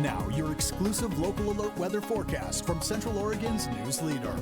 Now, your exclusive local alert weather forecast from Central Oregon's news leader.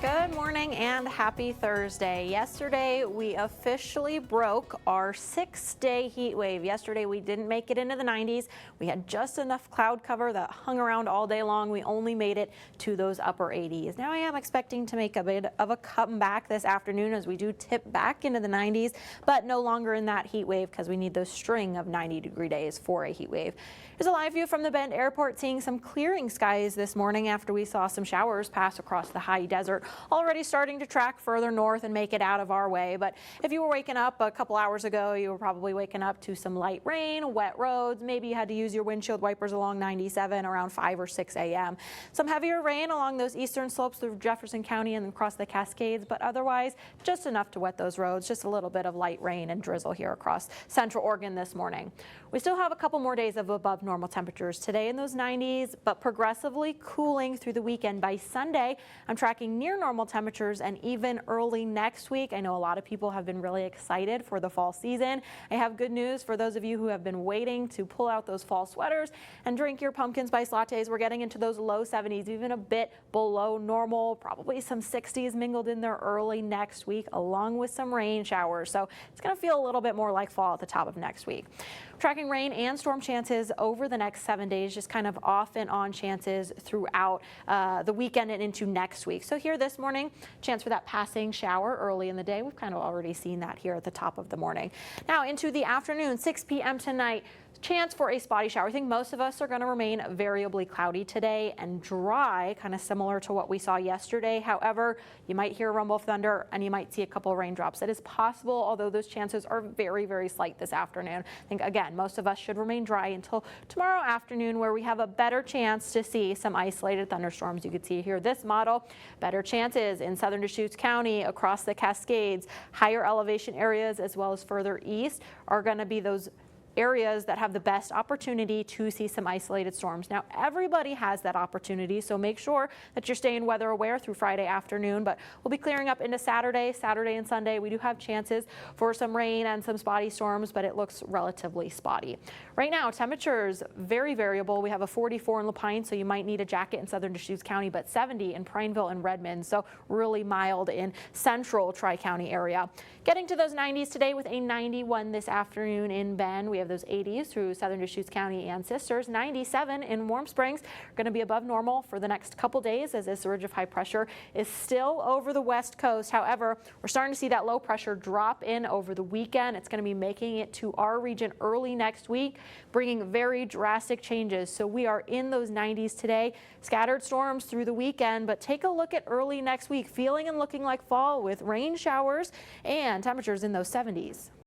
Good morning and happy Thursday. Yesterday, we officially broke our 6-day heat wave. Yesterday, we didn't make it into the 90s. We had just enough cloud cover that hung around all day long. We only made it to those upper 80s. Now I am expecting to make a bit of a comeback this afternoon as we do tip back into the 90s, but no longer in that heat wave because we need those string of 90-degree days for a heat wave. Here's a live view from the Bend Airport, seeing some clearing skies this morning after we saw some showers pass across the high desert. Already starting to track further north and make it out of our way. But if you were waking up a couple hours ago, you were probably waking up to some light rain, wet roads. Maybe you had to use your windshield wipers along 97 around 5 or 6 a.m. Some heavier rain along those eastern slopes through Jefferson County and across the Cascades, but otherwise just enough to wet those roads. Just a little bit of light rain and drizzle here across Central Oregon this morning. We still have a couple more days of above normal temperatures today in those 90s, but progressively cooling through the weekend. By Sunday, I'm tracking near normal temperatures and even early next week. I know a lot of people have been really excited for the fall season. I have good news for those of you who have been waiting to pull out those fall sweaters and drink your pumpkin spice lattes. We're getting into those low 70s, even a bit below normal, probably some 60s mingled in there early next week, along with some rain showers. So it's going to feel a little bit more like fall at the top of next week. Tracking rain and storm chances over the next 7 days, just kind of off and on chances throughout the weekend and into next week. So here this morning, chance for that passing shower early in the day. We've kind of already seen that here at the top of the morning. Now into the afternoon, 6 p.m. tonight. Chance for a spotty shower. I think most of us are going to remain variably cloudy today and dry, kind of similar to what we saw yesterday. However, you might hear a rumble of thunder and you might see a couple of raindrops. That is possible, although those chances are very, very slight this afternoon. I think, again, most of us should remain dry until tomorrow afternoon, where we have a better chance to see some isolated thunderstorms. You can see here this model. Better chances in southern Deschutes County, across the Cascades, higher elevation areas, as well as further east are going to be those areas that have the best opportunity to see some isolated storms. Now, everybody has that opportunity, so make sure that you're staying weather aware through Friday afternoon, but we'll be clearing up into Saturday and Sunday. We do have chances for some rain and some spotty storms, but it looks relatively spotty. Right now, temperatures very variable. We have a 44 in La Pine, so you might need a jacket in southern Deschutes County, but 70 in Prineville and Redmond, so really mild in central Tri-County area. Getting to those 90s today with a 91 this afternoon in Bend. We have those 80s through southern Deschutes County and Sisters. 97 in Warm Springs. Are going to be above normal for the next couple days as this ridge of high pressure is still over the west coast. However, we're starting to see that low pressure drop in over the weekend. It's going to be making it to our region early next week, bringing very drastic changes. So we are in those 90s today. Scattered storms through the weekend, but take a look at early next week, feeling and looking like fall with rain showers and temperatures in those 70s.